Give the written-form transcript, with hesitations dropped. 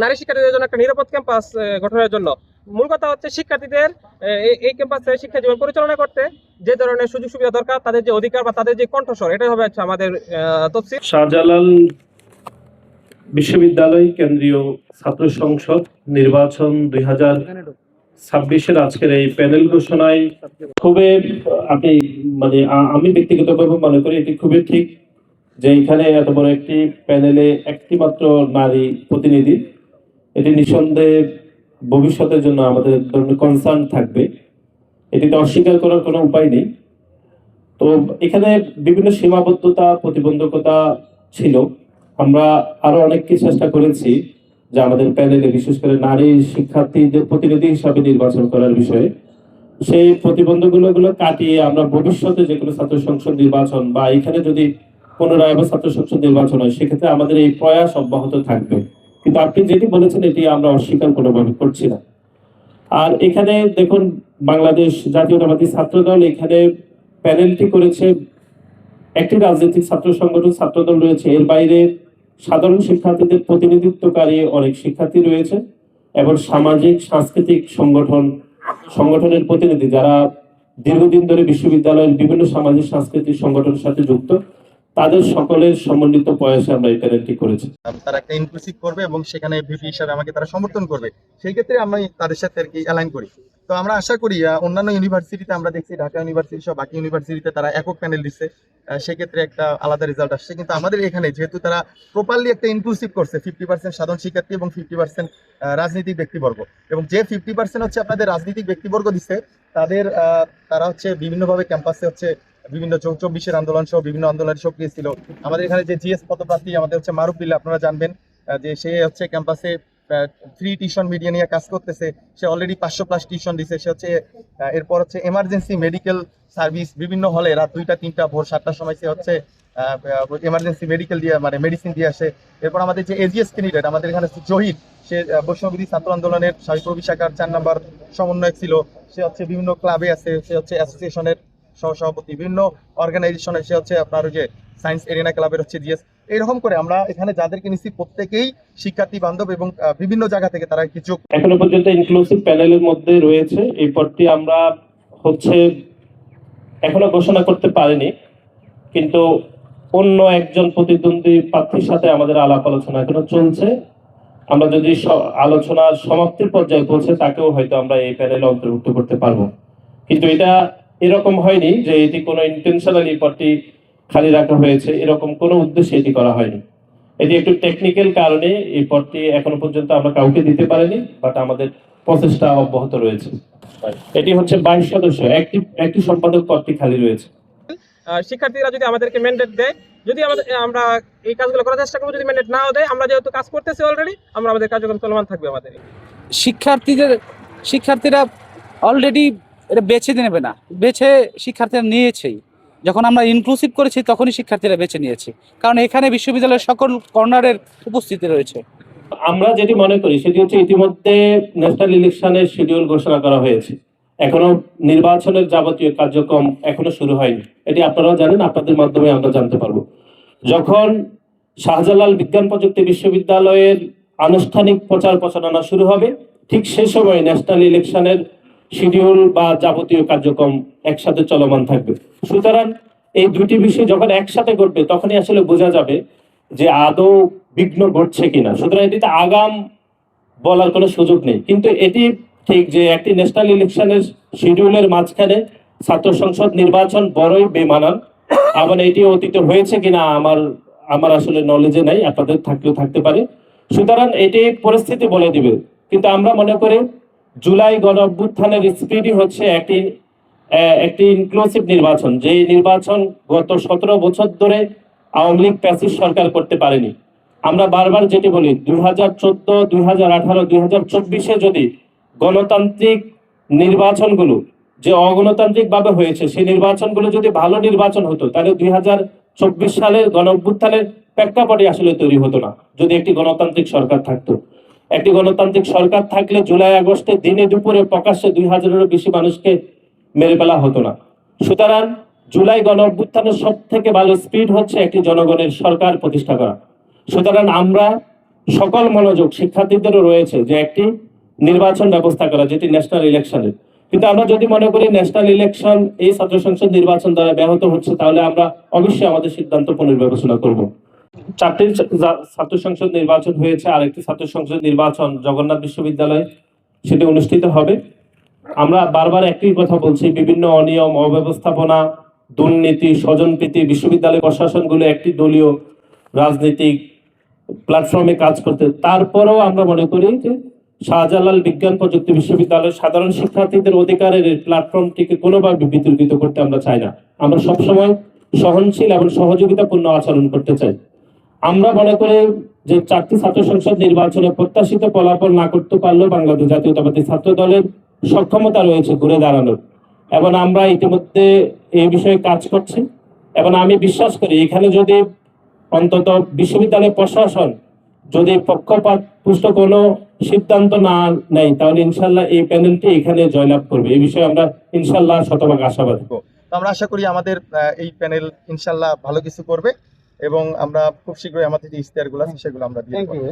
নারী শিক্ষার্থীদের জন্য একটা নিরাপদ ক্যাম্পাস গঠনের জন্য মূল কথা হচ্ছে শিক্ষার্থীদের এই ক্যাম্পাসে শিক্ষা জীবন পরিচালনা করতে যে ধরনের সুযোগ সুবিধা দরকার, তাদের যে অধিকার বা তাদের যে কণ্ঠস্বর, এটাই হবে হচ্ছে আমাদের তফসিল। শাহজালাল বিশ্ববিদ্যালয় কেন্দ্রীয় ছাত্র সংসদ নির্বাচন 2026-এর আজকের এই প্যানেল ঘোষণায় খুবই আপনি মানে আমি ব্যক্তিগতভাবে মনে করি এটি খুবই ঠিক যে এখানে এত বড় একটি প্যানেলে একটি মাত্র নারী প্রতিনিধি, এটি নিঃসন্দেহে ভবিষ্যতের জন্য আমাদের ধরনের কনসার্ন থাকবে, এটিতে অস্বীকার করার কোনো উপায় নেই। তো এখানে বিভিন্ন সীমাবদ্ধতা প্রতিবন্ধকতা ছিল, আমরা আরো অনেক কিছু চেষ্টা করেছি যে আমাদের প্যানেলে বিশেষ করে নারী শিক্ষার্থীদের প্রতিনিধি হিসাবে নির্বাচন করার বিষয়ে সেই প্রতিবন্ধকগুলো কাটিয়ে আমরা ভবিষ্যতে যে কোনো ছাত্র সংসদ নির্বাচন বা এখানে যদি পুনরায় আবার ছাত্র সংসদ নির্বাচন হয় সেক্ষেত্রে আমাদের এই প্রয়াস অব্যাহত থাকবে। কিন্তু আপনি যেটি বলেছেন এটি আমরা অস্বীকার কোনোভাবে করছি না। আর এখানে দেখুন, বাংলাদেশ জাতীয়তাবাদী ছাত্রদল এখানে প্যানেলটি করেছে, একটি রাজনৈতিক ছাত্র সংগঠন ছাত্রদল রয়েছে, এর বাইরে সাধারণ শিক্ষার্থীদের প্রতিনিধিত্বকারী অনেক শিক্ষার্থী রয়েছে এবং সামাজিক সাংস্কৃতিক সংগঠনের প্রতিনিধি যারা দীর্ঘদিন ধরে বিশ্ববিদ্যালয়ের বিভিন্ন সামাজিক সাংস্কৃতিক সংগঠনের সাথে যুক্ত, তাদের সকলের সমন্বিত প্রয়াসে আমরা এই প্যানেলটি করেছি। তারা একটা ইনক্লুসিভ করবে এবং সেখানে ভিপি হিসাবে আমাকে তারা সমর্থন করবে, সেই ক্ষেত্রে আমি তাদের সাথে আর কি অ্যালাইন করি। তো আমরা আশা করি অন্যান্য ইউনিভার্সিটিতে আমরা দেখছি, ঢাকা ইউনিভার্সিটি সহ বাকি ইউনিভার্সিটিতে তারা একক প্যানেল দিচ্ছে, সেক্ষেত্রে একটা আলাদা রেজাল্ট আসছে। কিন্তু আমাদের এখানে যেহেতু তারা প্রপারলি একটা ইনক্লুসিভ করছে, 50% সাধারণ শিক্ষার্থী এবং 50% রাজনৈতিক ব্যক্তিবর্গ, এবং যে 50% হচ্ছে আপনাদের রাজনৈতিক ব্যক্তিবর্গ দিচ্ছে তাদের তারা হচ্ছে বিভিন্নভাবে ক্যাম্পাসে হচ্ছে বিভিন্ন 24-এর আন্দোলন সহ বিভিন্ন আন্দোলনে সক্রিয় ছিল। আমাদের এখানে যে জিএস পদপ্রার্থী আমাদের হচ্ছে মারুফ বিল্লাহ, আপনারা জানবেন যে সে হচ্ছে ক্যাম্পাসে ফ্রি টিউশন মিডিয়া নিয়ে কাজ করতেছে, সে অলরেডি 500+ টিউশন দিছে। সে হচ্ছে এরপর হচ্ছে এমার্জেন্সি মেডিকেল সার্ভিস বিভিন্ন হলে রাত 2টা 3টা ভোর 7টার সময় সে হচ্ছে এমার্জেন্সি মেডিকেল দিয়ে মানে মেডিসিন দিয়ে আসে। এরপর আমাদের যে এজিএস ক্যান্ডিডেট আমাদের এখানে জহির, সে বৈষ্ণববিধি ছাত্র আন্দোলনের সাহিত্য শাখার 4 নম্বর সমন্বয়ক ছিল। সে হচ্ছে বিভিন্ন ক্লাবে আছে, সে হচ্ছে অ্যাসোসিয়েশনের সহসভাপতি, বিভিন্ন অর্গানাইজেশনে সে হচ্ছে আপনার যে সায়েন্স এরিনা ক্লাবের হচ্ছে জিএস। এইরকম করে আমরা এখানে যাদেরকে নিচ্ছি প্রত্যেকেই শিক্ষার্থী বান্ধব এবং বিভিন্ন জায়গা থেকে তারা কিছু এখনো পর্যন্ত ইনক্লুসিভ প্যানেলের মধ্যে রয়েছে। এই পদটি আমরা হচ্ছে এখনো ঘোষণা করতে পারিনি, কিন্তু অন্য একজন প্রতিদ্বন্দ্বী প্রার্থীর সাথে আমাদের আলাপ আলোচনা এখনো চলছে। আমরা যদি আলোচনার সমাপ্তির পর্যায়ে পৌঁছে তাকেও হয়তো আমরা এই প্যানেলে অন্তর্ভুক্ত করতে পারবো। কিন্তু এটা এরকম হয়নি যে এটি কোনো ইন্টেনশনালি পদটি খালি রাখা হয়েছে, এরকম কোনো উদ্দেশ্যে এটি করা হয়নি। এটি একটু টেকনিক্যাল কারণে এই পদটি এখনো পর্যন্ত আমরা কাউকে দিতে পারিনি, বাট আমাদের প্রচেষ্টা অব্যাহত রয়েছে। এটি হচ্ছে 22 সদস্য, একটি সম্পাদক পদটি খালি রয়েছে। শিক্ষার্থীরা যদি আমাদেরকে ম্যান্ডেট দেয়, যদি আমরা এই কাজগুলো করার চেষ্টা করবো। যদি ম্যান্ডেট নাও দেয়, আমরা যেহেতু কাজ করতেছি অলরেডি, আমাদের কার্যক্রম চলমান থাকবে। আমাদের শিক্ষার্থীরা অলরেডি এটা বেছে নেবে না, বেছে শিক্ষার্থীরা নিয়েছেই। যখন আমরা ইনক্লুসিভ করেছি তখনই শিক্ষার্থীরা বেছে নিয়েছে, কারণ এখানে বিশ্ববিদ্যালয়ের সকল কর্নারের উপস্থিতি রয়েছে। আমরা যেটি মনে করি সেটি হচ্ছে ইতিমধ্যে ন্যাশনাল ইলেকশনের শিডিউল ঘোষণা করা হয়েছে, এখনো নির্বাচনের যাবতীয় কার্যক্রম এখনো শুরু হয়নি। এটি আপনারাও জানেন, আপনাদের মাধ্যমে আমরা জানতে পারবো। যখন শাহজালাল বিজ্ঞান প্রযুক্তি বিশ্ববিদ্যালয়ের আনুষ্ঠানিক প্রচার প্রচারণা শুরু হবে, ঠিক সে সময় ন্যাশনাল ইলেকশনের শিডিউল বা যাবতীয় কার্যক্রম একসাথে চলমান থাকবে। সুতরাং এই দুটি বিষয় যখন একসাথে ঘটবে তখনই আসলে বোঝা যাবে যে আদৌ বিঘ্ন ঘটছে কিনা। সুতরাং এটিতে আগাম বলার কোনো সুযোগ নেই। কিন্তু এটি ঠিক যে একটি ন্যাশনাল ইলেকশনের শিডিউলের মাঝখানে ছাত্র সংসদ নির্বাচন বড়ই বেমানান, আবার এটি অতীতে হয়েছে কিনা আমার আসলে নলেজে নাই, আপনাদের থাকলেও থাকতে পারে। সুতরাং এটি পরিস্থিতি বলে দিবে। কিন্তু আমরা মনে করি জুলাই গণ অভ্যুত্থানের স্পিডই হচ্ছে একটি ইনক্লুসিভ নির্বাচন, যে নির্বাচন গত 17 বছর ধরে আওয়ামী লীগ ফ্যাসিস্ট সরকার করতে পারেনি। আমরা বারবার যেটি বলি, 2014, 2018, 2024-এ যদি গণতান্ত্রিক নির্বাচনগুলো যে অগণতান্ত্রিক ভাবে হয়েছে সেই নির্বাচনগুলো যদি ভালো নির্বাচন হতো, তাহলে 2024 সালের গণ অভ্যুত্থানের প্রেক্ষাপটে আসলে তৈরি হতো না। যদি একটি গণতান্ত্রিক সরকার থাকতো, একটি গণতান্ত্রিক সরকার থাকলে জুলাই আগস্টে দিনে দুপুরে প্রকাশ্যে 2000-এরও বেশি মানুষকে মেরে ফেলা হতো না। সুতরাং জুলাই গণ অভ্যুত্থানের সব থেকে ভালো স্পিড হচ্ছে একটি জনগণের সরকার প্রতিষ্ঠা করা। সুতরাং আমরা সকল মনোযোগ শিক্ষার্থীদেরও রয়েছে যে একটি নির্বাচন ব্যবস্থা করা, যেটি ন্যাশনাল ইলেকশনের। কিন্তু আমরা যদি মনে করি ন্যাশনাল ইলেকশন এই ছাত্র সংসদ নির্বাচন দ্বারা ব্যাহত হচ্ছে, তাহলে আমরা অবশ্যই আমাদের সিদ্ধান্ত পুনর্বিবেচনা করব। 4টি ছাত্র সংসদ নির্বাচন হয়েছে, আরেকটি ছাত্র সংসদ নির্বাচন জগন্নাথ বিশ্ববিদ্যালয়ে সেটি অনুষ্ঠিত হবে। আমরা বারবার একই কথা বলছি, বিভিন্ন অনিয়ম, অব্যবস্থাপনা, দুর্নীতি, স্বজনপ্রীতি, বিশ্ববিদ্যালয় প্রশাসনগুলো একটি দলীয় রাজনৈতিক প্ল্যাটফর্মে কাজ করতে। তারপরেও আমরা মনে করি যে শাহজালাল বিজ্ঞান প্রযুক্তি বিশ্ববিদ্যালয়ের সাধারণ শিক্ষার্থীদের অধিকারের এই প্ল্যাটফর্মটিকে কোনোভাবে বিতর্কিত করতে আমরা চাই না। আমরা সবসময় সহনশীল এবং সহযোগিতাপূর্ণ আচরণ করতে চাই। আমরা মনে করি যে 4টি ছাত্র সংসদ নির্বাচনে প্রত্যাশিত ফলাফল না করতে পারলেও বাংলাদেশ জাতীয়তাবাদী ছাত্র দলের সক্ষমতা রয়েছে ঘুরে দাঁড়ানোর, এবং আমরা ইতিমধ্যে এই বিষয়ে কাজ করছি। এবং আমি বিশ্বাস করি এখানে যদি অন্তত বিশ্ববিদ্যালয় প্রশাসন যদি পক্ষপাত পুষ্ট কোনো সিদ্ধান্ত না নেয়, তাহলে ইনশাল্লাহ এই প্যানেলটি এখানে জয়লাভ করবে। এই বিষয়ে আমরা ইনশাল্লাহ শতভাগ আশাবাদী। তো আমরা আশা করি আমাদের এই প্যানেল ইনশাল্লাহ ভালো কিছু করবে এবং আমরা খুব শীঘ্রই আমাদের যে ইশতেহারগুলো আছে সেগুলো আমরা দিয়ে দেব।